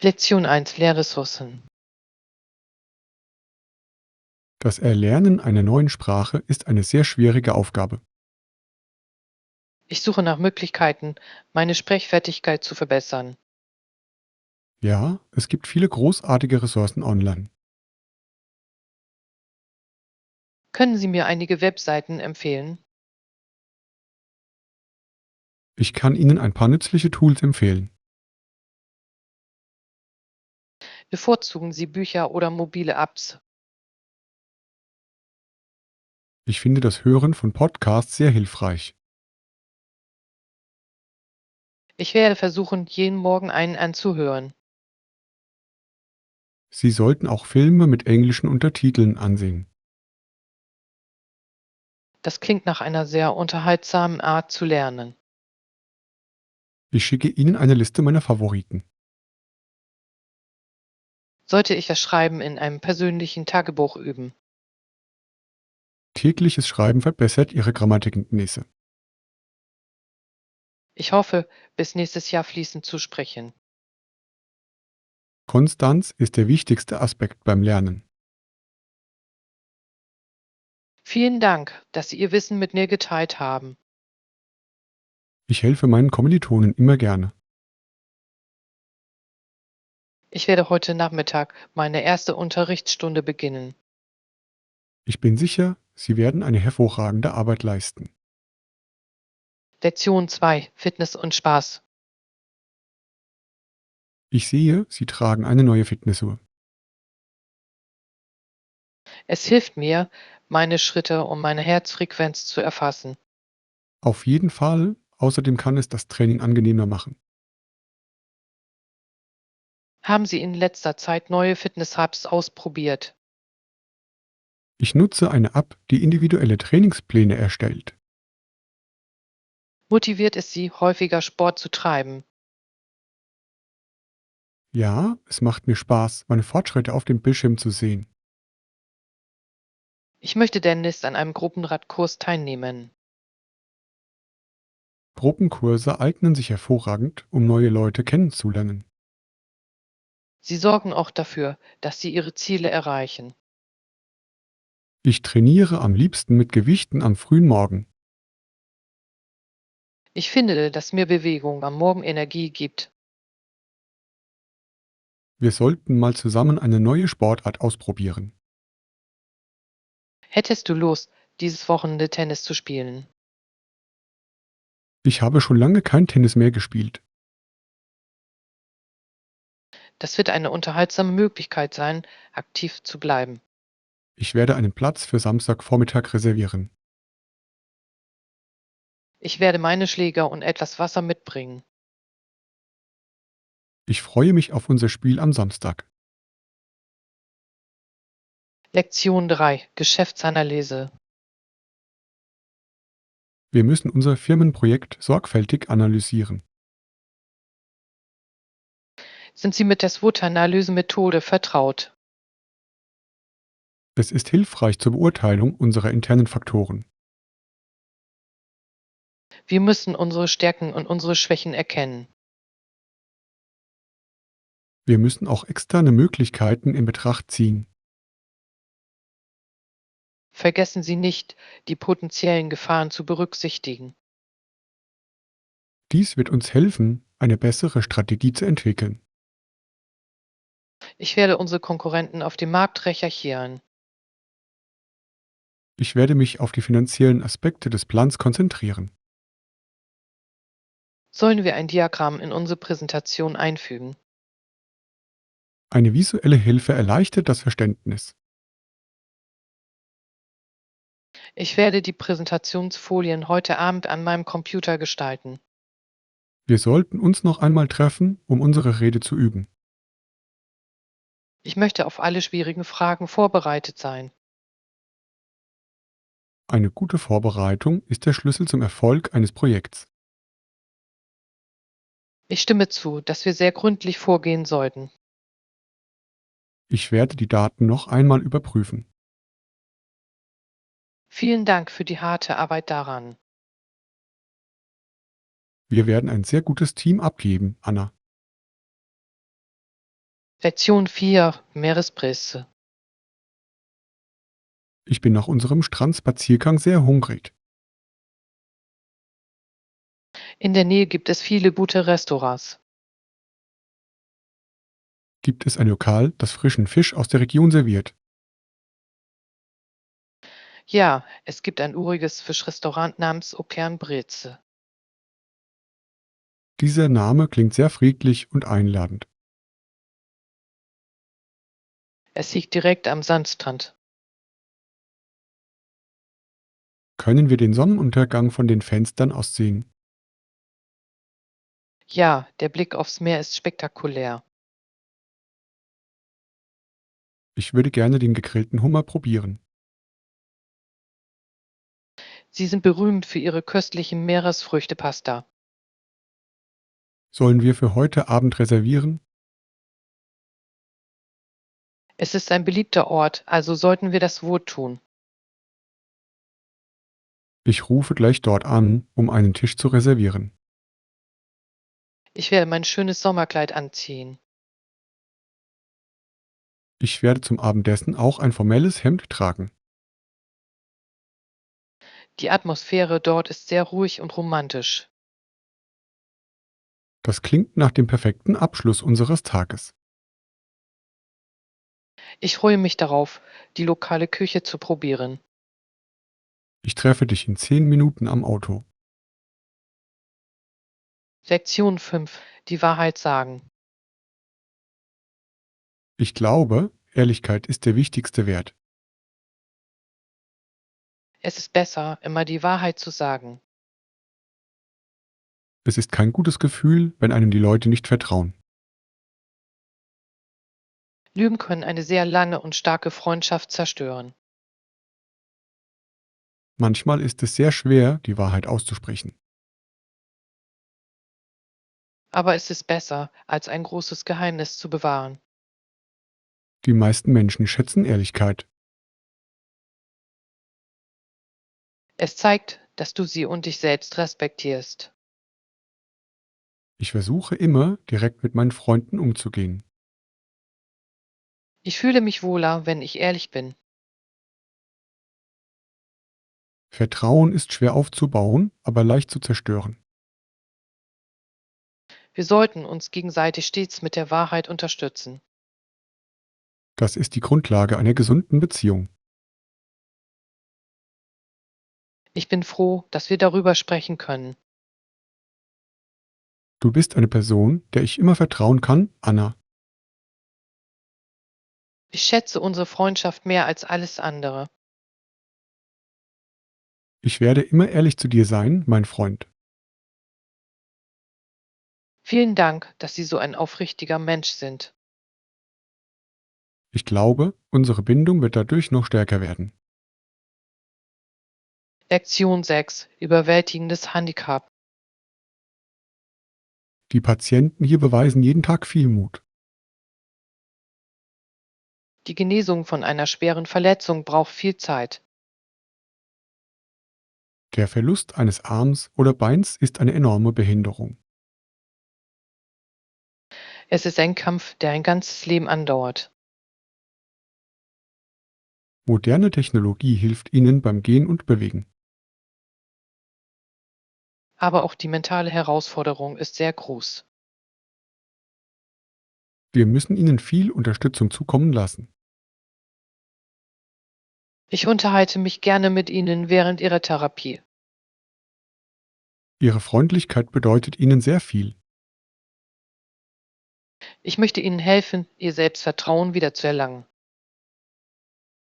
Lektion 1: Lehrressourcen. Das Erlernen einer neuen Sprache ist eine sehr schwierige Aufgabe. Ich suche nach Möglichkeiten, meine Sprechfertigkeit zu verbessern. Ja, es gibt viele großartige Ressourcen online. Können Sie mir einige Webseiten empfehlen? Ich kann Ihnen ein paar nützliche Tools empfehlen. Bevorzugen Sie Bücher oder mobile Apps? Ich finde das Hören von Podcasts sehr hilfreich. Ich werde versuchen, jeden Morgen einen anzuhören. Sie sollten auch Filme mit englischen Untertiteln ansehen. Das klingt nach einer sehr unterhaltsamen Art zu lernen. Ich schicke Ihnen eine Liste meiner Favoriten. Sollte ich das Schreiben in einem persönlichen Tagebuch üben? Tägliches Schreiben verbessert Ihre Grammatikkenntnisse. Ich hoffe, bis nächstes Jahr fließend zu sprechen. Konstanz ist der wichtigste Aspekt beim Lernen. Vielen Dank, dass Sie Ihr Wissen mit mir geteilt haben. Ich helfe meinen Kommilitonen immer gerne. Ich werde heute Nachmittag meine erste Unterrichtsstunde beginnen. Ich bin sicher, Sie werden eine hervorragende Arbeit leisten. Lektion 2: Fitness und Spaß. Ich sehe, Sie tragen eine neue Fitnessuhr. Es hilft mir, meine Schritte und meine Herzfrequenz zu erfassen. Auf jeden Fall, außerdem kann es das Training angenehmer machen. Haben Sie in letzter Zeit neue Fitness-Hubs ausprobiert? Ich nutze eine App, die individuelle Trainingspläne erstellt. Motiviert es Sie, häufiger Sport zu treiben? Ja, es macht mir Spaß, meine Fortschritte auf dem Bildschirm zu sehen. Ich möchte demnächst an einem Gruppenradkurs teilnehmen. Gruppenkurse eignen sich hervorragend, um neue Leute kennenzulernen. Sie sorgen auch dafür, dass Sie Ihre Ziele erreichen. Ich trainiere am liebsten mit Gewichten am frühen Morgen. Ich finde, dass mir Bewegung am Morgen Energie gibt. Wir sollten mal zusammen eine neue Sportart ausprobieren. Hättest du Lust, dieses Wochenende Tennis zu spielen? Ich habe schon lange kein Tennis mehr gespielt. Das wird eine unterhaltsame Möglichkeit sein, aktiv zu bleiben. Ich werde einen Platz für Samstagvormittag reservieren. Ich werde meine Schläger und etwas Wasser mitbringen. Ich freue mich auf unser Spiel am Samstag. Lektion 3: Geschäftsanalyse. Wir müssen unser Firmenprojekt sorgfältig analysieren. Sind Sie mit der SWOT-Analyse-Methode vertraut? Es ist hilfreich zur Beurteilung unserer internen Faktoren. Wir müssen unsere Stärken und unsere Schwächen erkennen. Wir müssen auch externe Möglichkeiten in Betracht ziehen. Vergessen Sie nicht, die potenziellen Gefahren zu berücksichtigen. Dies wird uns helfen, eine bessere Strategie zu entwickeln. Ich werde unsere Konkurrenten auf dem Markt recherchieren. Ich werde mich auf die finanziellen Aspekte des Plans konzentrieren. Sollen wir ein Diagramm in unsere Präsentation einfügen? Eine visuelle Hilfe erleichtert das Verständnis. Ich werde die Präsentationsfolien heute Abend an meinem Computer gestalten. Wir sollten uns noch einmal treffen, um unsere Rede zu üben. Ich möchte auf alle schwierigen Fragen vorbereitet sein. Eine gute Vorbereitung ist der Schlüssel zum Erfolg eines Projekts. Ich stimme zu, dass wir sehr gründlich vorgehen sollten. Ich werde die Daten noch einmal überprüfen. Vielen Dank für die harte Arbeit daran. Wir werden ein sehr gutes Team abgeben, Anna. Lektion 4: Meeresbrise. Ich bin nach unserem Strandspaziergang sehr hungrig. In der Nähe gibt es viele gute Restaurants. Gibt es ein Lokal, das frischen Fisch aus der Region serviert? Ja, es gibt ein uriges Fischrestaurant namens Breze. Dieser Name klingt sehr friedlich und einladend. Es liegt direkt am Sandstrand. Können wir den Sonnenuntergang von den Fenstern aus sehen? Ja, der Blick aufs Meer ist spektakulär. Ich würde gerne den gegrillten Hummer probieren. Sie sind berühmt für ihre köstlichen Meeresfrüchtepasta. Sollen wir für heute Abend reservieren? Es ist ein beliebter Ort, also sollten wir das wohl tun. Ich rufe gleich dort an, um einen Tisch zu reservieren. Ich werde mein schönes Sommerkleid anziehen. Ich werde zum Abendessen auch ein formelles Hemd tragen. Die Atmosphäre dort ist sehr ruhig und romantisch. Das klingt nach dem perfekten Abschluss unseres Tages. Ich freue mich darauf, die lokale Küche zu probieren. Ich treffe dich in 10 Minuten am Auto. Lektion 5: Die Wahrheit sagen. Ich glaube, Ehrlichkeit ist der wichtigste Wert. Es ist besser, immer die Wahrheit zu sagen. Es ist kein gutes Gefühl, wenn einem die Leute nicht vertrauen. Lügen können eine sehr lange und starke Freundschaft zerstören. Manchmal ist es sehr schwer, die Wahrheit auszusprechen. Aber es ist besser, als ein großes Geheimnis zu bewahren. Die meisten Menschen schätzen Ehrlichkeit. Es zeigt, dass du sie und dich selbst respektierst. Ich versuche immer, direkt mit meinen Freunden umzugehen. Ich fühle mich wohler, wenn ich ehrlich bin. Vertrauen ist schwer aufzubauen, aber leicht zu zerstören. Wir sollten uns gegenseitig stets mit der Wahrheit unterstützen. Das ist die Grundlage einer gesunden Beziehung. Ich bin froh, dass wir darüber sprechen können. Du bist eine Person, der ich immer vertrauen kann, Anna. Ich schätze unsere Freundschaft mehr als alles andere. Ich werde immer ehrlich zu dir sein, mein Freund. Vielen Dank, dass Sie so ein aufrichtiger Mensch sind. Ich glaube, unsere Bindung wird dadurch noch stärker werden. Lektion 6: Überwältigendes Handicap. Die Patienten hier beweisen jeden Tag viel Mut. Die Genesung von einer schweren Verletzung braucht viel Zeit. Der Verlust eines Arms oder Beins ist eine enorme Behinderung. Es ist ein Kampf, der ein ganzes Leben andauert. Moderne Technologie hilft ihnen beim Gehen und Bewegen. Aber auch die mentale Herausforderung ist sehr groß. Wir müssen ihnen viel Unterstützung zukommen lassen. Ich unterhalte mich gerne mit Ihnen während Ihrer Therapie. Ihre Freundlichkeit bedeutet ihnen sehr viel. Ich möchte Ihnen helfen, Ihr Selbstvertrauen wiederzuerlangen.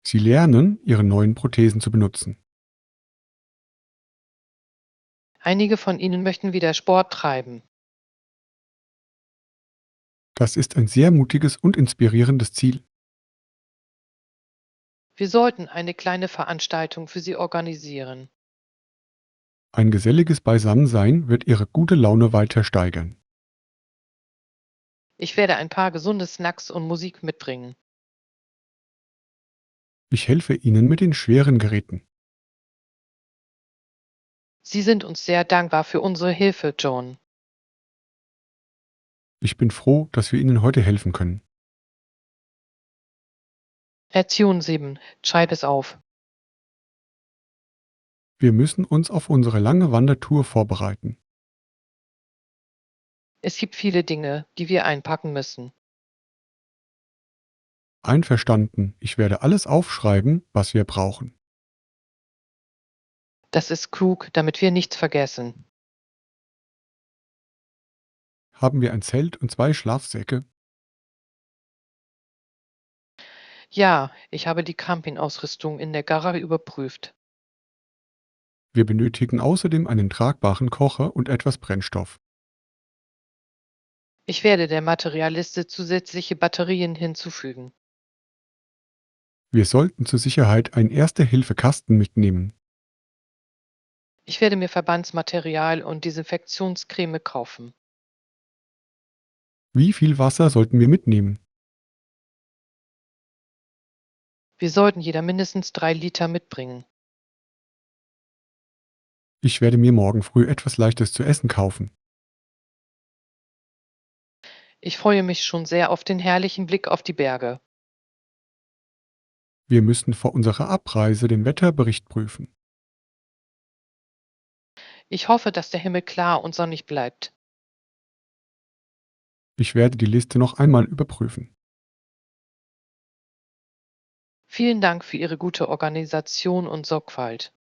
Sie lernen, ihre neuen Prothesen zu benutzen. Einige von Ihnen möchten wieder Sport treiben. Das ist ein sehr mutiges und inspirierendes Ziel. Wir sollten eine kleine Veranstaltung für Sie organisieren. Ein geselliges Beisammensein wird ihre gute Laune weiter steigern. Ich werde ein paar gesunde Snacks und Musik mitbringen. Ich helfe ihnen mit den schweren Geräten. Sie sind uns sehr dankbar für unsere Hilfe, John. Ich bin froh, dass wir ihnen heute helfen können. Lektion 7. Schreib es auf. Wir müssen uns auf unsere lange Wandertour vorbereiten. Es gibt viele Dinge, die wir einpacken müssen. Einverstanden, ich werde alles aufschreiben, was wir brauchen. Das ist klug, damit wir nichts vergessen. Haben wir ein Zelt und 2 Schlafsäcke? Ja, ich habe die Campingausrüstung in der Garage überprüft. Wir benötigen außerdem einen tragbaren Kocher und etwas Brennstoff. Ich werde der Materialliste zusätzliche Batterien hinzufügen. Wir sollten zur Sicherheit einen Erste-Hilfe-Kasten mitnehmen. Ich werde mir Verbandsmaterial und Desinfektionscreme kaufen. Wie viel Wasser sollten wir mitnehmen? Wir sollten jeder mindestens 3 Liter mitbringen. Ich werde mir morgen früh etwas Leichtes zu essen kaufen. Ich freue mich schon sehr auf den herrlichen Blick auf die Berge. Wir müssen vor unserer Abreise den Wetterbericht prüfen. Ich hoffe, dass der Himmel klar und sonnig bleibt. Ich werde die Liste noch einmal überprüfen. Vielen Dank für Ihre gute Organisation und Sorgfalt.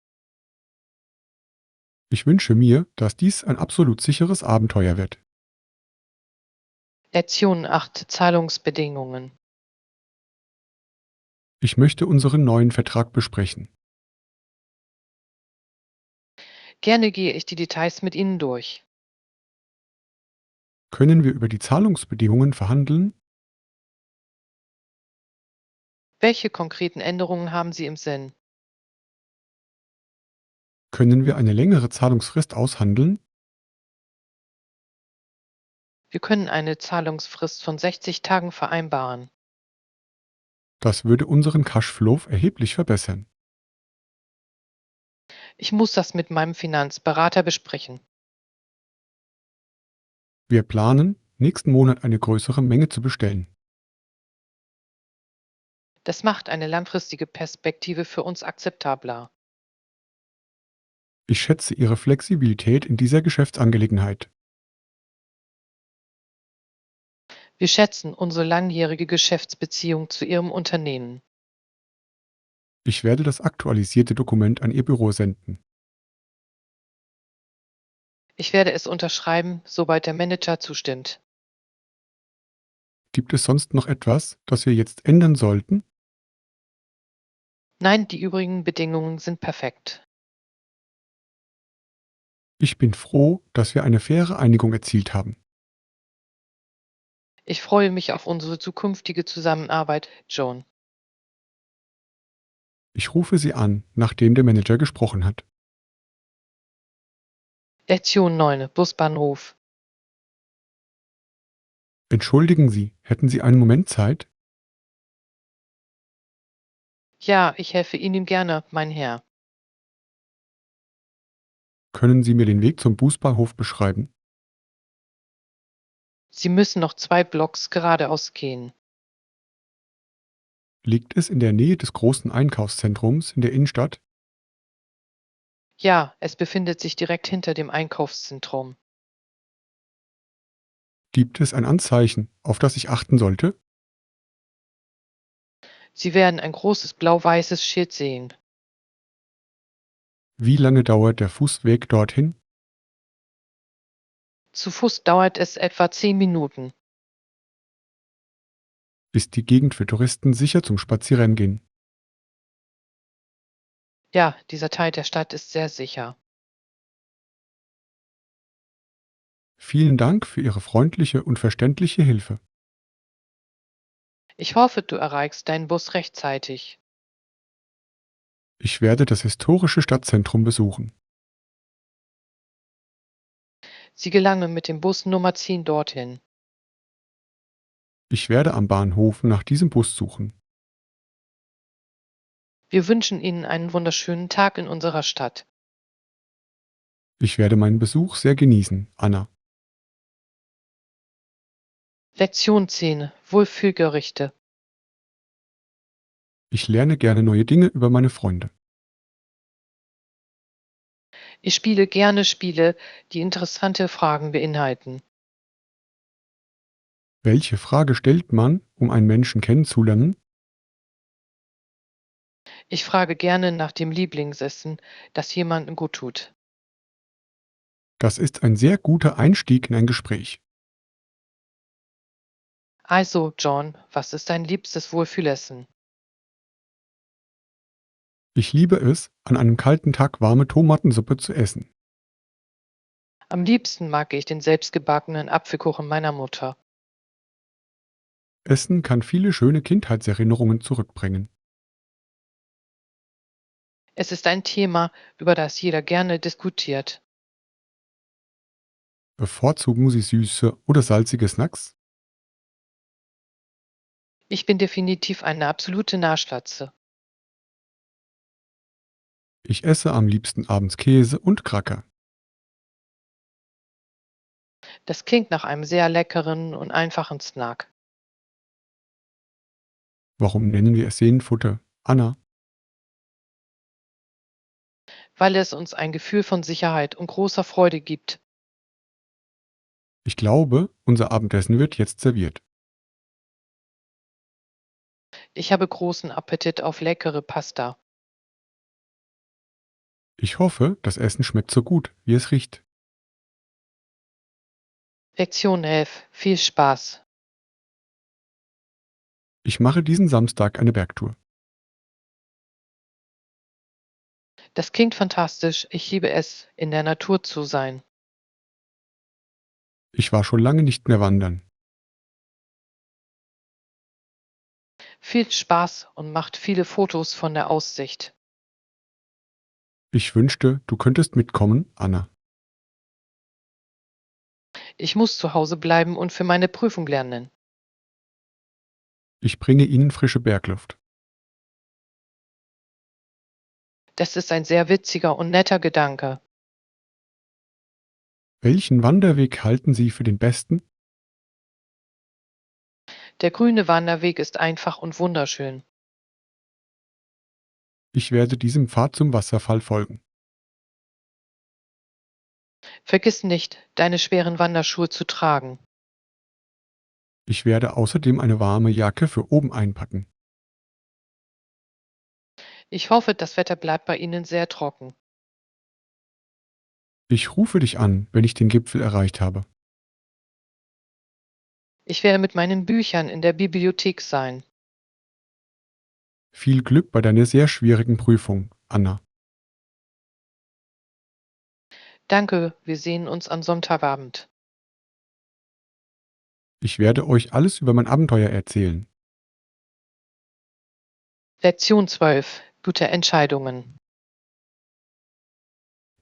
Ich wünsche mir, dass dies ein absolut sicheres Abenteuer wird. Lektion 8. Zahlungsbedingungen. Ich möchte unseren neuen Vertrag besprechen. Gerne gehe ich die Details mit Ihnen durch. Können wir über die Zahlungsbedingungen verhandeln? Welche konkreten Änderungen haben Sie im Sinn? Können wir eine längere Zahlungsfrist aushandeln? Wir können eine Zahlungsfrist von 60 Tagen vereinbaren. Das würde unseren Cashflow erheblich verbessern. Ich muss das mit meinem Finanzberater besprechen. Wir planen, nächsten Monat eine größere Menge zu bestellen. Das macht eine langfristige Perspektive für uns akzeptabler. Ich schätze Ihre Flexibilität in dieser Geschäftsangelegenheit. Wir schätzen unsere langjährige Geschäftsbeziehung zu Ihrem Unternehmen. Ich werde das aktualisierte Dokument an Ihr Büro senden. Ich werde es unterschreiben, sobald der Manager zustimmt. Gibt es sonst noch etwas, das wir jetzt ändern sollten? Nein, die übrigen Bedingungen sind perfekt. Ich bin froh, dass wir eine faire Einigung erzielt haben. Ich freue mich auf unsere zukünftige Zusammenarbeit, Joan. Ich rufe Sie an, nachdem der Manager gesprochen hat. Lektion 9. Busbahnhof. Entschuldigen Sie, hätten Sie einen Moment Zeit? Ja, ich helfe Ihnen gerne, mein Herr. Können Sie mir den Weg zum Busbahnhof beschreiben? Sie müssen noch 2 Blocks geradeaus gehen. Liegt es in der Nähe des großen Einkaufszentrums in der Innenstadt? Ja, es befindet sich direkt hinter dem Einkaufszentrum. Gibt es ein Anzeichen, auf das ich achten sollte? Sie werden ein großes blau-weißes Schild sehen. Wie lange dauert der Fußweg dorthin? Zu Fuß dauert es etwa 10 Minuten. Ist die Gegend für Touristen sicher zum Spazierengehen? Ja, dieser Teil der Stadt ist sehr sicher. Vielen Dank für Ihre freundliche und verständliche Hilfe. Ich hoffe, du erreichst deinen Bus rechtzeitig. Ich werde das historische Stadtzentrum besuchen. Sie gelangen mit dem Bus Nummer 10 dorthin. Ich werde am Bahnhof nach diesem Bus suchen. Wir wünschen Ihnen einen wunderschönen Tag in unserer Stadt. Ich werde meinen Besuch sehr genießen, Anna. Lektion 10. Wohlfühlgerichte. Ich lerne gerne neue Dinge über meine Freunde. Ich spiele gerne Spiele, die interessante Fragen beinhalten. Welche Frage stellt man, um einen Menschen kennenzulernen? Ich frage gerne nach dem Lieblingsessen, das jemandem gut tut. Das ist ein sehr guter Einstieg in ein Gespräch. Also, John, was ist dein liebstes Wohlfühlessen? Ich liebe es, an einem kalten Tag warme Tomatensuppe zu essen. Am liebsten mag ich den selbstgebackenen Apfelkuchen meiner Mutter. Essen kann viele schöne Kindheitserinnerungen zurückbringen. Es ist ein Thema, über das jeder gerne diskutiert. Bevorzugen Sie süße oder salzige Snacks? Ich bin definitiv eine absolute Naschlatze. Ich esse am liebsten abends Käse und Cracker. Das klingt nach einem sehr leckeren und einfachen Snack, Warum nennen wir es Seelenfutter? Anna, weil es uns ein Gefühl von Sicherheit und großer Freude gibt. ich glaube, unser Abendessen wird jetzt serviert. Ich habe großen Appetit auf leckere Pasta. Ich hoffe, das Essen schmeckt so gut, wie es riecht. Lektion 11. Viel Spaß. Ich mache diesen Samstag eine Bergtour. Das klingt fantastisch. Ich liebe es, in der Natur zu sein. Ich war schon lange nicht mehr wandern. Viel Spaß und macht viele Fotos von der Aussicht. Ich wünschte, du könntest mitkommen, Anna. Ich muss zu Hause bleiben und für meine Prüfung lernen. Ich bringe Ihnen frische Bergluft. Das ist ein sehr witziger und netter Gedanke. Welchen Wanderweg halten Sie für den besten? Der grüne Wanderweg ist einfach und wunderschön. Ich werde diesem Pfad zum Wasserfall folgen. Vergiss nicht, deine schweren Wanderschuhe zu tragen. Ich werde außerdem eine warme Jacke für oben einpacken. Ich hoffe, das Wetter bleibt bei Ihnen sehr trocken. Ich rufe dich an, wenn ich den Gipfel erreicht habe. Ich werde mit meinen Büchern in der Bibliothek sein. Viel Glück bei deiner sehr schwierigen Prüfung, Anna. Danke, wir sehen uns am Sonntagabend. Ich werde euch alles über mein Abenteuer erzählen. Lektion 12. Gute Entscheidungen.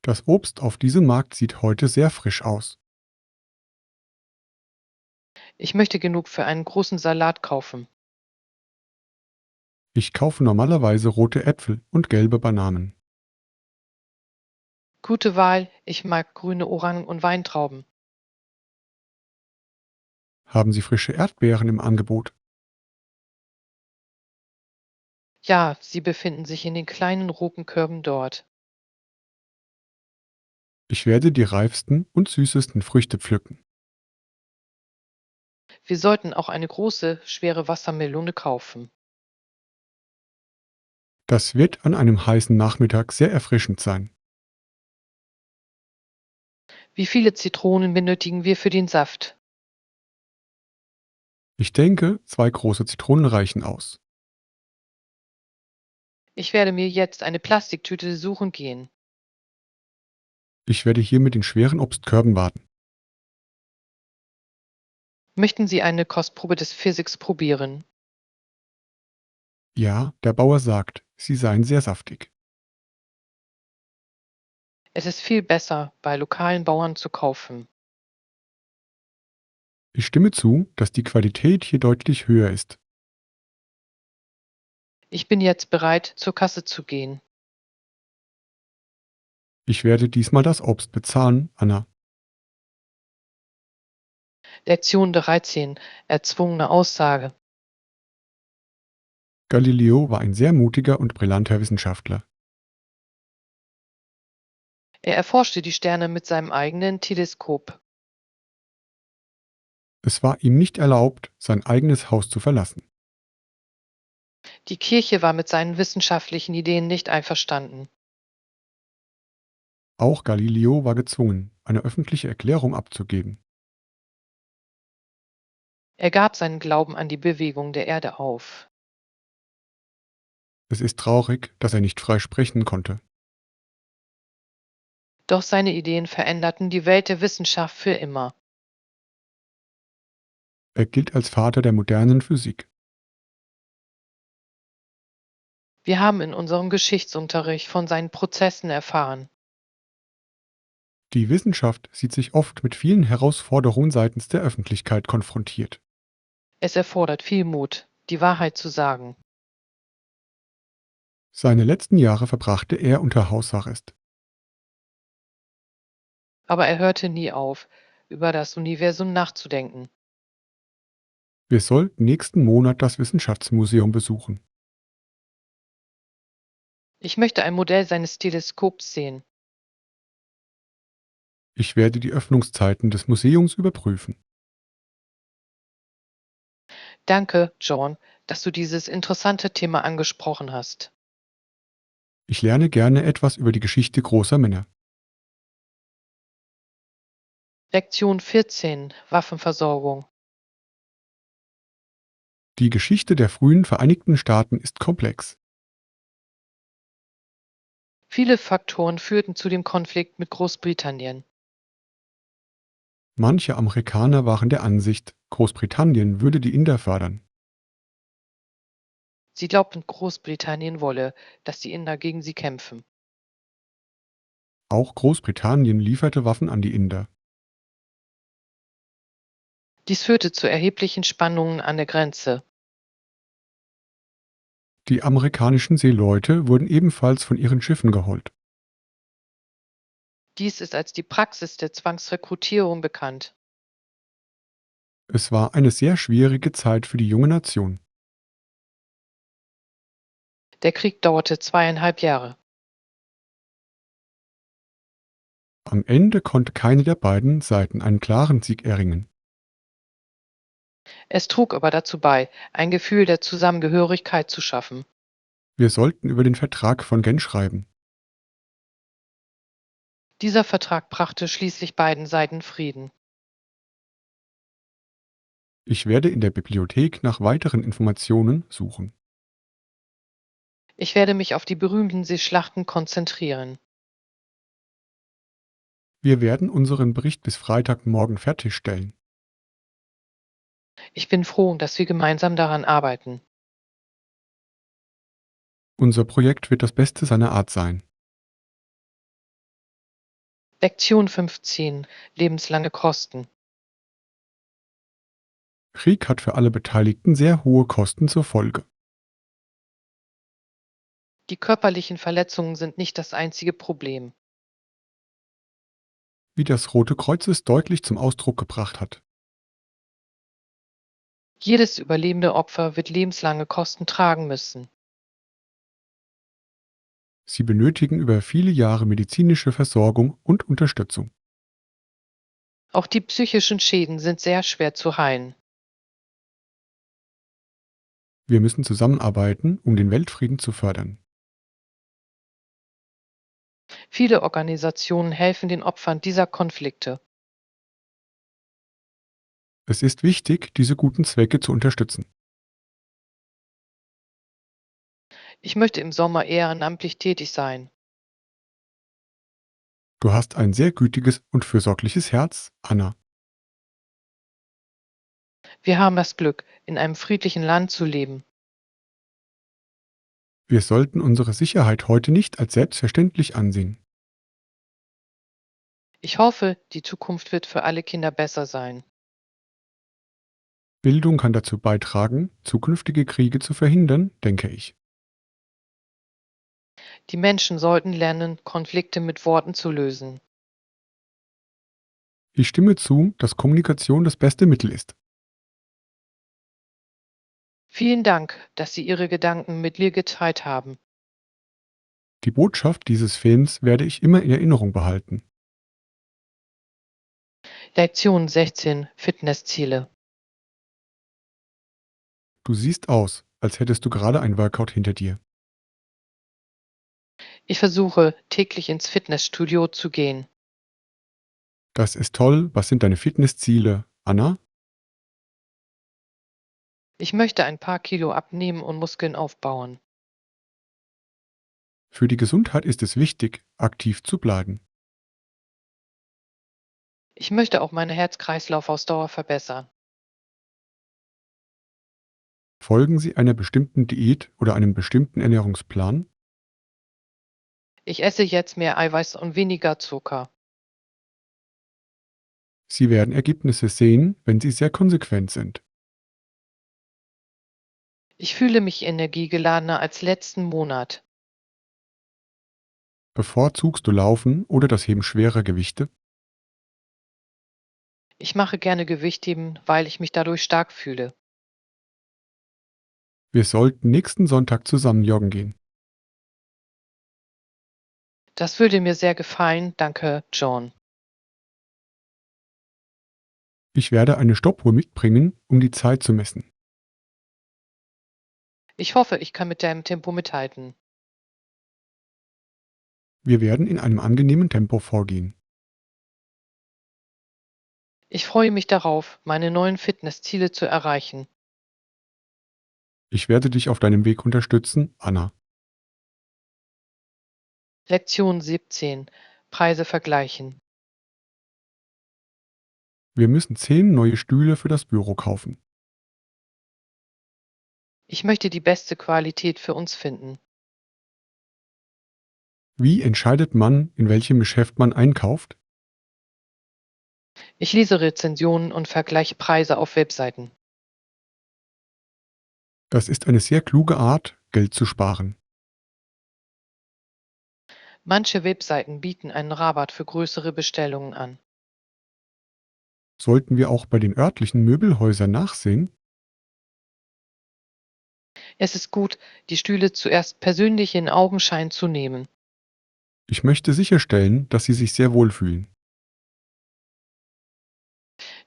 Das Obst auf diesem Markt sieht heute sehr frisch aus. Ich möchte genug für einen großen Salat kaufen. Ich kaufe normalerweise rote Äpfel und gelbe Bananen. Gute Wahl, ich mag grüne Orangen und Weintrauben. Haben Sie frische Erdbeeren im Angebot? Ja, sie befinden sich in den kleinen roten Körben dort. Ich werde die reifsten und süßesten Früchte pflücken. Wir sollten auch eine große, schwere Wassermelone kaufen. Das wird an einem heißen Nachmittag sehr erfrischend sein. Wie viele Zitronen benötigen wir für den Saft? Ich denke, 2 große Zitronen reichen aus. Ich werde mir jetzt eine Plastiktüte suchen gehen. Ich werde hier mit den schweren Obstkörben warten. Möchten Sie eine Kostprobe des Pfirsichs probieren? Ja, der Bauer sagt, sie seien sehr saftig. Es ist viel besser, bei lokalen Bauern zu kaufen. Ich stimme zu, dass die Qualität hier deutlich höher ist. Ich bin jetzt bereit, zur Kasse zu gehen. Ich werde diesmal das Obst bezahlen, Anna. Lektion 13. Erzwungene Aussage. Galileo war ein sehr mutiger und brillanter Wissenschaftler. Er erforschte die Sterne mit seinem eigenen Teleskop. Es war ihm nicht erlaubt, sein eigenes Haus zu verlassen. Die Kirche war mit seinen wissenschaftlichen Ideen nicht einverstanden. Auch Galileo war gezwungen, eine öffentliche Erklärung abzugeben. Er gab seinen Glauben an die Bewegung der Erde auf. Es ist traurig, dass er nicht frei sprechen konnte. Doch seine Ideen veränderten die Welt der Wissenschaft für immer. Er gilt als Vater der modernen Physik. Wir haben in unserem Geschichtsunterricht von seinen Prozessen erfahren. Die Wissenschaft sieht sich oft mit vielen Herausforderungen seitens der Öffentlichkeit konfrontiert. Es erfordert viel Mut, die Wahrheit zu sagen. Seine letzten Jahre verbrachte er unter Hausarrest. Aber er hörte nie auf, über das Universum nachzudenken. Wir sollten nächsten Monat das Wissenschaftsmuseum besuchen. Ich möchte ein Modell seines Teleskops sehen. Ich werde die Öffnungszeiten des Museums überprüfen. Danke, John, dass du dieses interessante Thema angesprochen hast. Ich lerne gerne etwas über die Geschichte großer Männer. Lektion 14: Waffenversorgung. Die Geschichte der frühen Vereinigten Staaten ist komplex. Viele Faktoren führten zu dem Konflikt mit Großbritannien. Manche Amerikaner waren der Ansicht, Großbritannien würde die Inder fördern. Sie glaubten, Großbritannien wolle, dass die Inder gegen sie kämpfen. Auch Großbritannien lieferte Waffen an die Inder. Dies führte zu erheblichen Spannungen an der Grenze. Die amerikanischen Seeleute wurden ebenfalls von ihren Schiffen geholt. Dies ist als die Praxis der Zwangsrekrutierung bekannt. Es war eine sehr schwierige Zeit für die junge Nation. Der Krieg dauerte 2,5 Jahre. Am Ende konnte keine der beiden Seiten einen klaren Sieg erringen. Es trug aber dazu bei, ein Gefühl der Zusammengehörigkeit zu schaffen. Wir sollten über den Vertrag von Gent schreiben. Dieser Vertrag brachte schließlich beiden Seiten Frieden. Ich werde in der Bibliothek nach weiteren Informationen suchen. Ich werde mich auf die berühmten Seeschlachten konzentrieren. Wir werden unseren Bericht bis Freitagmorgen fertigstellen. Ich bin froh, dass wir gemeinsam daran arbeiten. Unser Projekt wird das Beste seiner Art sein. Lektion 15: Lebenslange Kosten. Krieg hat für alle Beteiligten sehr hohe Kosten zur Folge. Die körperlichen Verletzungen sind nicht das einzige Problem. Wie das Rote Kreuz es deutlich zum Ausdruck gebracht hat. Jedes überlebende Opfer wird lebenslange Kosten tragen müssen. Sie benötigen über viele Jahre medizinische Versorgung und Unterstützung. Auch die psychischen Schäden sind sehr schwer zu heilen. Wir müssen zusammenarbeiten, um den Weltfrieden zu fördern. Viele Organisationen helfen den Opfern dieser Konflikte. Es ist wichtig, diese guten Zwecke zu unterstützen. Ich möchte im Sommer ehrenamtlich tätig sein. Du hast ein sehr gütiges und fürsorgliches Herz, Anna. Wir haben das Glück, in einem friedlichen Land zu leben. Wir sollten unsere Sicherheit heute nicht als selbstverständlich ansehen. Ich hoffe, die Zukunft wird für alle Kinder besser sein. Bildung kann dazu beitragen, zukünftige Kriege zu verhindern, denke ich. Die Menschen sollten lernen, Konflikte mit Worten zu lösen. Ich stimme zu, dass Kommunikation das beste Mittel ist. Vielen Dank, dass Sie Ihre Gedanken mit mir geteilt haben. Die Botschaft dieses Films werde ich immer in Erinnerung behalten. Lektion 16: Fitnessziele. Du siehst aus, als hättest du gerade ein Workout hinter dir. Ich versuche, täglich ins Fitnessstudio zu gehen. Das ist toll. Was sind deine Fitnessziele, Anna? Ich möchte ein paar Kilo abnehmen und Muskeln aufbauen. Für die Gesundheit ist es wichtig, aktiv zu bleiben. Ich möchte auch meine Herz-Kreislauf-Ausdauer verbessern. Folgen Sie einer bestimmten Diät oder einem bestimmten Ernährungsplan? Ich esse jetzt mehr Eiweiß und weniger Zucker. Sie werden Ergebnisse sehen, wenn Sie sehr konsequent sind. Ich fühle mich energiegeladener als letzten Monat. Bevorzugst du Laufen oder das Heben schwerer Gewichte? Ich mache gerne Gewichtheben, weil ich mich dadurch stark fühle. Wir sollten nächsten Sonntag zusammen joggen gehen. Das würde mir sehr gefallen, danke, John. Ich werde eine Stoppuhr mitbringen, um die Zeit zu messen. Ich hoffe, ich kann mit deinem Tempo mithalten. Wir werden in einem angenehmen Tempo vorgehen. Ich freue mich darauf, meine neuen Fitnessziele zu erreichen. Ich werde dich auf deinem Weg unterstützen, Anna. Lektion 17: Preise vergleichen. Wir müssen 10 neue Stühle für das Büro kaufen. Ich möchte die beste Qualität für uns finden. Wie entscheidet man, in welchem Geschäft man einkauft? Ich lese Rezensionen und vergleiche Preise auf Webseiten. Das ist eine sehr kluge Art, Geld zu sparen. Manche Webseiten bieten einen Rabatt für größere Bestellungen an. Sollten wir auch bei den örtlichen Möbelhäusern nachsehen? Es ist gut, die Stühle zuerst persönlich in Augenschein zu nehmen. Ich möchte sicherstellen, dass Sie sich sehr wohlfühlen.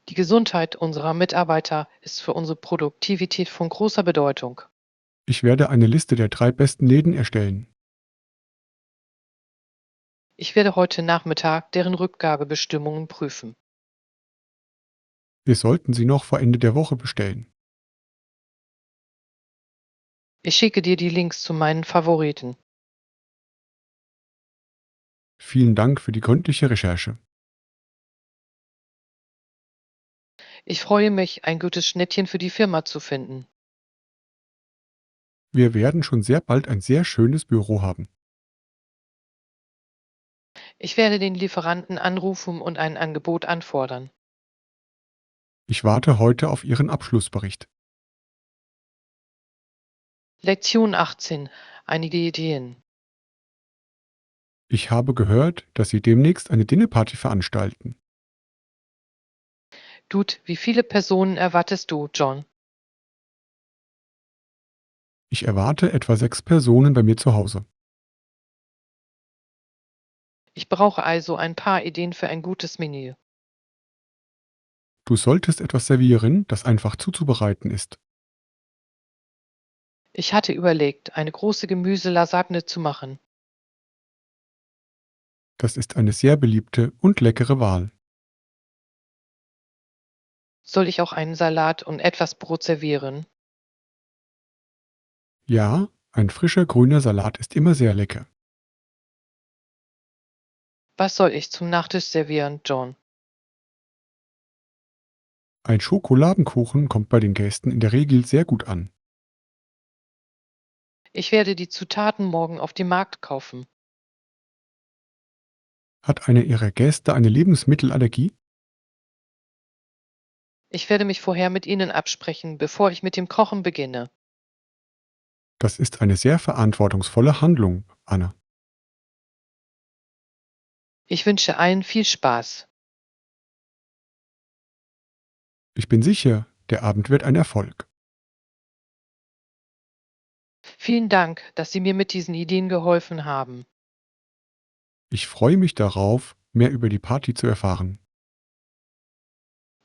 Die Gesundheit unserer Mitarbeiter ist für unsere Produktivität von großer Bedeutung. Ich werde eine Liste der 3 besten Läden erstellen. Ich werde heute Nachmittag deren Rückgabebestimmungen prüfen. Wir sollten sie noch vor Ende der Woche bestellen. Ich schicke dir die Links zu meinen Favoriten. Vielen Dank für die gründliche Recherche. Ich freue mich, ein gutes Schnittchen für die Firma zu finden. Wir werden schon sehr bald ein sehr schönes Büro haben. Ich werde den Lieferanten anrufen und ein Angebot anfordern. Ich warte heute auf Ihren Abschlussbericht. Lektion 18: Einige Ideen. Ich habe gehört, dass Sie demnächst eine Dinnerparty veranstalten. Gut, wie viele Personen erwartest du, John? Ich erwarte etwa 6 Personen bei mir zu Hause. Ich brauche also ein paar Ideen für ein gutes Menü. Du solltest etwas servieren, das einfach zuzubereiten ist. Ich hatte überlegt, eine große Gemüselasagne zu machen. Das ist eine sehr beliebte und leckere Wahl. Soll ich auch einen Salat und etwas Brot servieren? Ja, ein frischer grüner Salat ist immer sehr lecker. Was soll ich zum Nachtisch servieren, John? Ein Schokoladenkuchen kommt bei den Gästen in der Regel sehr gut an. Ich werde die Zutaten morgen auf dem Markt kaufen. Hat einer Ihrer Gäste eine Lebensmittelallergie? Ich werde mich vorher mit Ihnen absprechen, bevor ich mit dem Kochen beginne. Das ist eine sehr verantwortungsvolle Handlung, Anna. Ich wünsche allen viel Spaß. Ich bin sicher, der Abend wird ein Erfolg. Vielen Dank, dass Sie mir mit diesen Ideen geholfen haben. Ich freue mich darauf, mehr über die Party zu erfahren.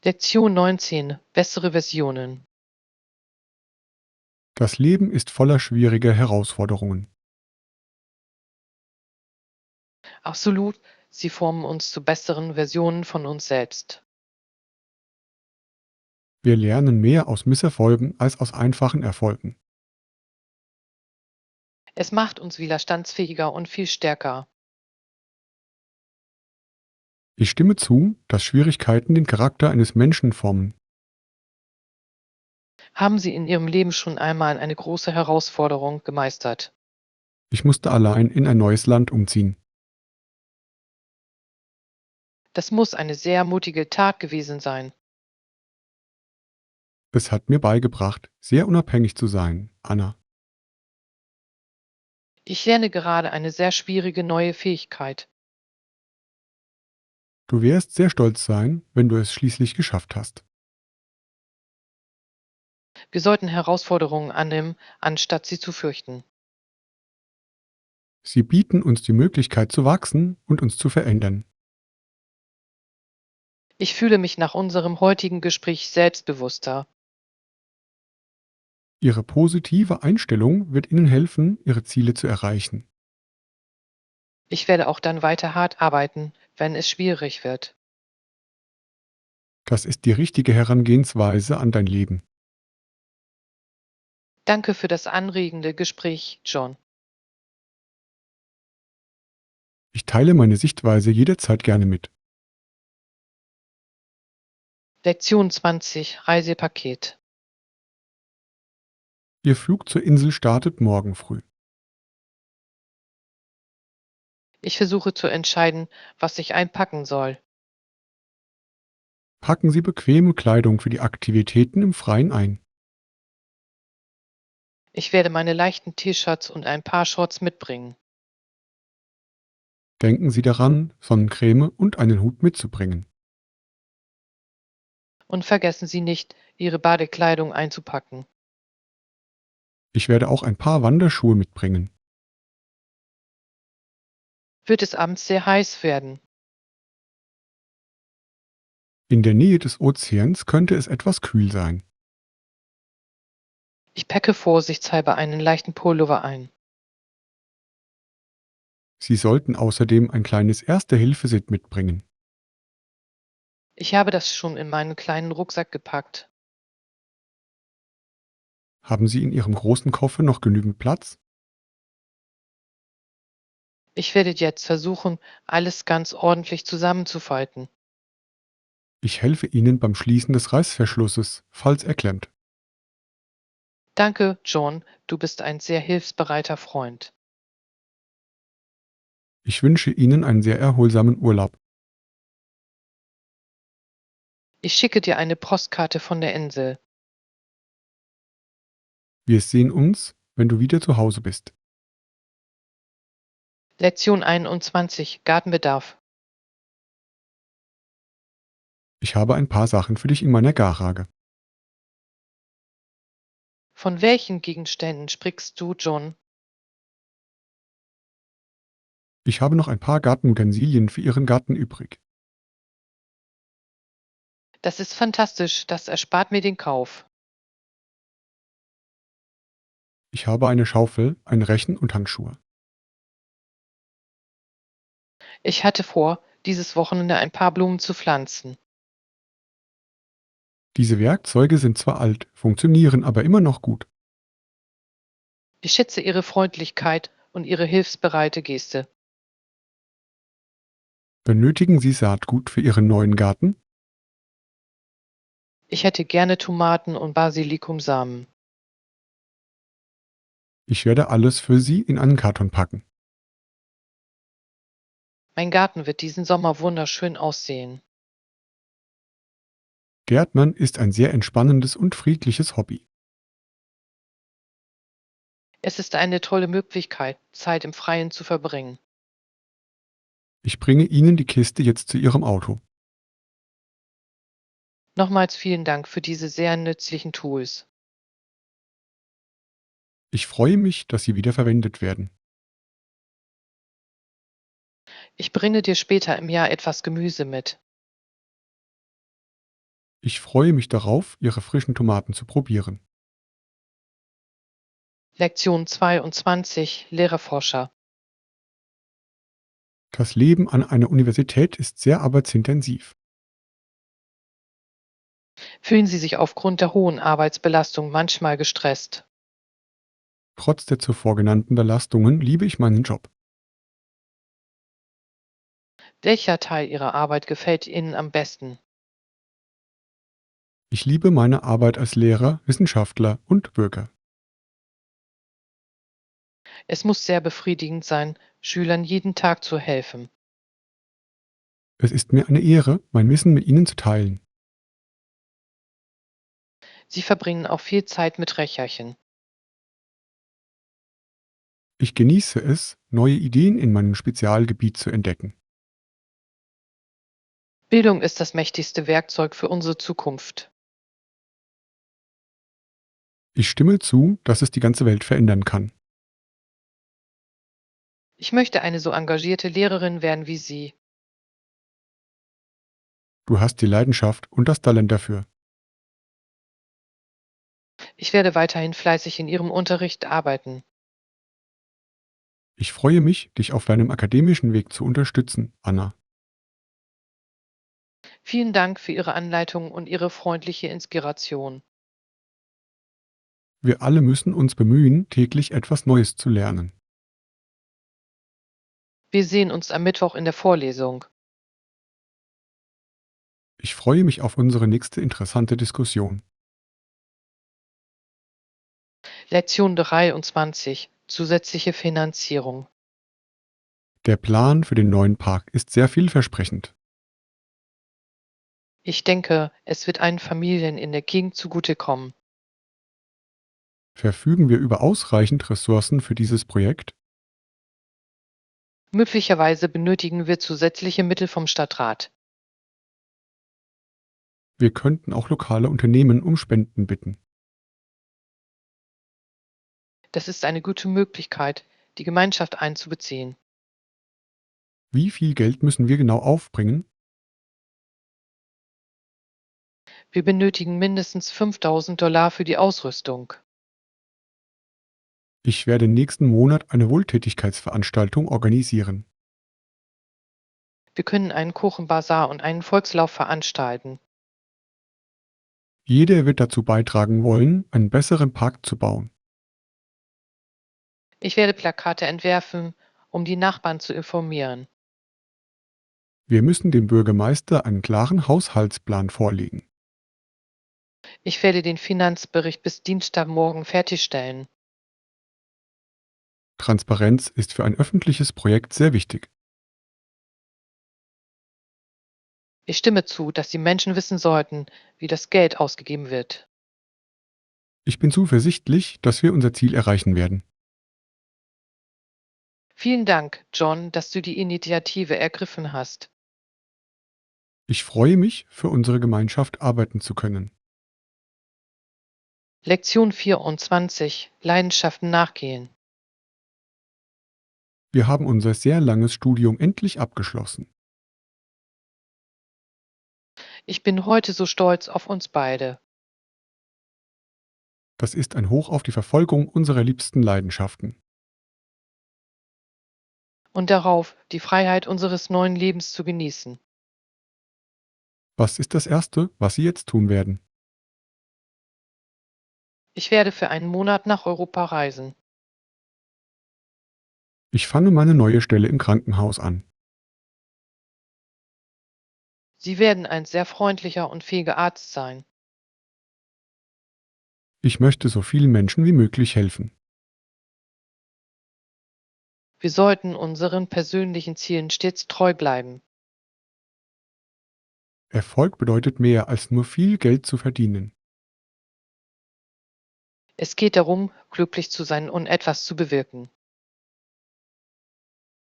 Lektion 19. Bessere Versionen. Das Leben ist voller schwieriger Herausforderungen. Absolut, sie formen uns zu besseren Versionen von uns selbst. Wir lernen mehr aus Misserfolgen als aus einfachen Erfolgen. Es macht uns widerstandsfähiger und viel stärker. Ich stimme zu, dass Schwierigkeiten den Charakter eines Menschen formen. Haben Sie in Ihrem Leben schon einmal eine große Herausforderung gemeistert? Ich musste allein in ein neues Land umziehen. Das muss eine sehr mutige Tat gewesen sein. Es hat mir beigebracht, sehr unabhängig zu sein, Anna. Ich lerne gerade eine sehr schwierige neue Fähigkeit. Du wirst sehr stolz sein, wenn du es schließlich geschafft hast. Wir sollten Herausforderungen annehmen, anstatt sie zu fürchten. Sie bieten uns die Möglichkeit zu wachsen und uns zu verändern. Ich fühle mich nach unserem heutigen Gespräch selbstbewusster. Ihre positive Einstellung wird Ihnen helfen, Ihre Ziele zu erreichen. Ich werde auch dann weiter hart arbeiten, wenn es schwierig wird. Das ist die richtige Herangehensweise an dein Leben. Danke für das anregende Gespräch, John. Ich teile meine Sichtweise jederzeit gerne mit. Lektion 20. Reisepaket. Ihr Flug zur Insel startet morgen früh. Ich versuche zu entscheiden, was ich einpacken soll. Packen Sie bequeme Kleidung für die Aktivitäten im Freien ein. Ich werde meine leichten T-Shirts und ein paar Shorts mitbringen. Denken Sie daran, Sonnencreme und einen Hut mitzubringen. Und vergessen Sie nicht, Ihre Badekleidung einzupacken. Ich werde auch ein paar Wanderschuhe mitbringen. Wird es abends sehr heiß werden? In der Nähe des Ozeans könnte es etwas kühl sein. Ich packe vorsichtshalber einen leichten Pullover ein. Sie sollten außerdem ein kleines Erste-Hilfe-Set mitbringen. Ich habe das schon in meinen kleinen Rucksack gepackt. Haben Sie in Ihrem großen Koffer noch genügend Platz? Ich werde jetzt versuchen, alles ganz ordentlich zusammenzufalten. Ich helfe Ihnen beim Schließen des Reißverschlusses, falls er klemmt. Danke, John, du bist ein sehr hilfsbereiter Freund. Ich wünsche Ihnen einen sehr erholsamen Urlaub. Ich schicke dir eine Postkarte von der Insel. Wir sehen uns, wenn du wieder zu Hause bist. Lektion 21. Gartenbedarf. Ich habe ein paar Sachen für dich in meiner Garage. Von welchen Gegenständen sprichst du, John? Ich habe noch ein paar Gartenutensilien für Ihren Garten übrig. Das ist fantastisch, das erspart mir den Kauf. Ich habe eine Schaufel, ein Rechen und Handschuhe. Ich hatte vor, dieses Wochenende ein paar Blumen zu pflanzen. Diese Werkzeuge sind zwar alt, funktionieren aber immer noch gut. Ich schätze Ihre Freundlichkeit und Ihre hilfsbereite Geste. Benötigen Sie Saatgut für Ihren neuen Garten? Ich hätte gerne Tomaten und Basilikumsamen. Ich werde alles für Sie in einen Karton packen. Mein Garten wird diesen Sommer wunderschön aussehen. Gärtnern ist ein sehr entspannendes und friedliches Hobby. Es ist eine tolle Möglichkeit, Zeit im Freien zu verbringen. Ich bringe Ihnen die Kiste jetzt zu Ihrem Auto. Nochmals vielen Dank für diese sehr nützlichen Tools. Ich freue mich, dass sie wiederverwendet werden. Ich bringe dir später im Jahr etwas Gemüse mit. Ich freue mich darauf, Ihre frischen Tomaten zu probieren. Lektion 22: Lehrerforscher. Das Leben an einer Universität ist sehr arbeitsintensiv. Fühlen Sie sich aufgrund der hohen Arbeitsbelastung manchmal gestresst? Trotz der zuvor genannten Belastungen liebe ich meinen Job. Welcher Teil Ihrer Arbeit gefällt Ihnen am besten? Ich liebe meine Arbeit als Lehrer, Wissenschaftler und Bürger. Es muss sehr befriedigend sein, Schülern jeden Tag zu helfen. Es ist mir eine Ehre, mein Wissen mit Ihnen zu teilen. Sie verbringen auch viel Zeit mit Recherchen. Ich genieße es, neue Ideen in meinem Spezialgebiet zu entdecken. Bildung ist das mächtigste Werkzeug für unsere Zukunft. Ich stimme zu, dass es die ganze Welt verändern kann. Ich möchte eine so engagierte Lehrerin werden wie Sie. Du hast die Leidenschaft und das Talent dafür. Ich werde weiterhin fleißig in Ihrem Unterricht arbeiten. Ich freue mich, dich auf deinem akademischen Weg zu unterstützen, Anna. Vielen Dank für Ihre Anleitung und Ihre freundliche Inspiration. Wir alle müssen uns bemühen, täglich etwas Neues zu lernen. Wir sehen uns am Mittwoch in der Vorlesung. Ich freue mich auf unsere nächste interessante Diskussion. Lektion 23: Zusätzliche Finanzierung. Der Plan für den neuen Park ist sehr vielversprechend. Ich denke, es wird allen Familien in der Gegend zugutekommen. Verfügen wir über ausreichend Ressourcen für dieses Projekt? Möglicherweise benötigen wir zusätzliche Mittel vom Stadtrat. Wir könnten auch lokale Unternehmen um Spenden bitten. Das ist eine gute Möglichkeit, die Gemeinschaft einzubeziehen. Wie viel Geld müssen wir genau aufbringen? Wir benötigen mindestens $5.000 für die Ausrüstung. Ich werde nächsten Monat eine Wohltätigkeitsveranstaltung organisieren. Wir können einen Kuchenbazar und einen Volkslauf veranstalten. Jeder wird dazu beitragen wollen, einen besseren Park zu bauen. Ich werde Plakate entwerfen, um die Nachbarn zu informieren. Wir müssen dem Bürgermeister einen klaren Haushaltsplan vorlegen. Ich werde den Finanzbericht bis Dienstagmorgen fertigstellen. Transparenz ist für ein öffentliches Projekt sehr wichtig. Ich stimme zu, dass die Menschen wissen sollten, wie das Geld ausgegeben wird. Ich bin zuversichtlich, dass wir unser Ziel erreichen werden. Vielen Dank, John, dass du die Initiative ergriffen hast. Ich freue mich, für unsere Gemeinschaft arbeiten zu können. Lektion 24: Leidenschaften nachgehen. Wir haben unser sehr langes Studium endlich abgeschlossen. Ich bin heute so stolz auf uns beide. Das ist ein Hoch auf die Verfolgung unserer liebsten Leidenschaften. Und darauf, die Freiheit unseres neuen Lebens zu genießen. Was ist das Erste, was Sie jetzt tun werden? Ich werde für einen Monat nach Europa reisen. Ich fange meine neue Stelle im Krankenhaus an. Sie werden ein sehr freundlicher und fähiger Arzt sein. Ich möchte so vielen Menschen wie möglich helfen. Wir sollten unseren persönlichen Zielen stets treu bleiben. Erfolg bedeutet mehr als nur viel Geld zu verdienen. Es geht darum, glücklich zu sein und etwas zu bewirken.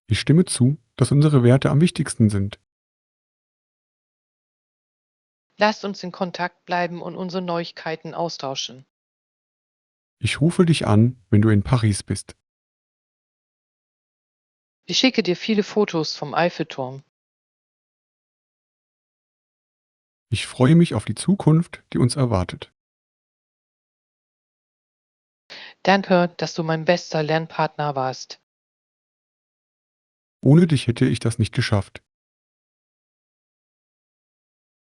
Ich stimme zu, dass unsere Werte am wichtigsten sind. Lasst uns in Kontakt bleiben und unsere Neuigkeiten austauschen. Ich rufe dich an, wenn du in Paris bist. Ich schicke dir viele Fotos vom Eiffelturm. Ich freue mich auf die Zukunft, die uns erwartet. Danke, dass du mein bester Lernpartner warst. Ohne dich hätte ich das nicht geschafft.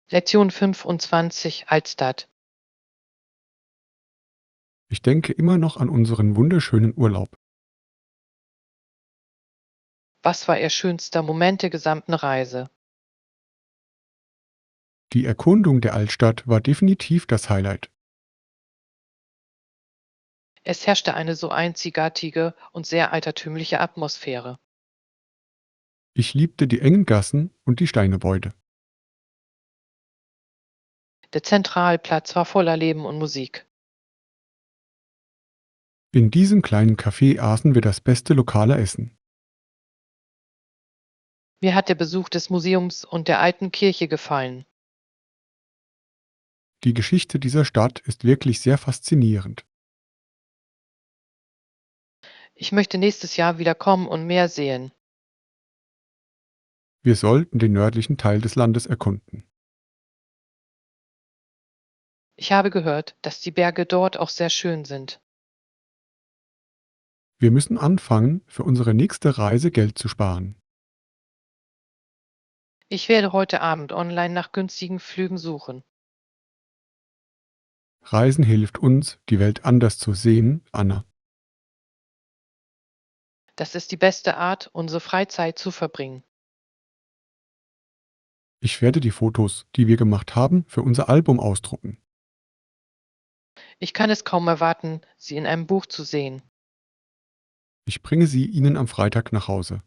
Lektion 25 Altstadt. Ich denke immer noch an unseren wunderschönen Urlaub. Was war Ihr schönster Moment der gesamten Reise? Die Erkundung der Altstadt war definitiv das Highlight. Es herrschte eine so einzigartige und sehr altertümliche Atmosphäre. Ich liebte die engen Gassen und die Steingebäude. Der Zentralplatz war voller Leben und Musik. In diesem kleinen Café aßen wir das beste lokale Essen. Mir hat der Besuch des Museums und der alten Kirche gefallen. Die Geschichte dieser Stadt ist wirklich sehr faszinierend. Ich möchte nächstes Jahr wieder kommen und mehr sehen. Wir sollten den nördlichen Teil des Landes erkunden. Ich habe gehört, dass die Berge dort auch sehr schön sind. Wir müssen anfangen, für unsere nächste Reise Geld zu sparen. Ich werde heute Abend online nach günstigen Flügen suchen. Reisen hilft uns, die Welt anders zu sehen, Anna. Das ist die beste Art, unsere Freizeit zu verbringen. Ich werde die Fotos, die wir gemacht haben, für unser Album ausdrucken. Ich kann es kaum erwarten, sie in einem Buch zu sehen. Ich bringe sie Ihnen am Freitag nach Hause.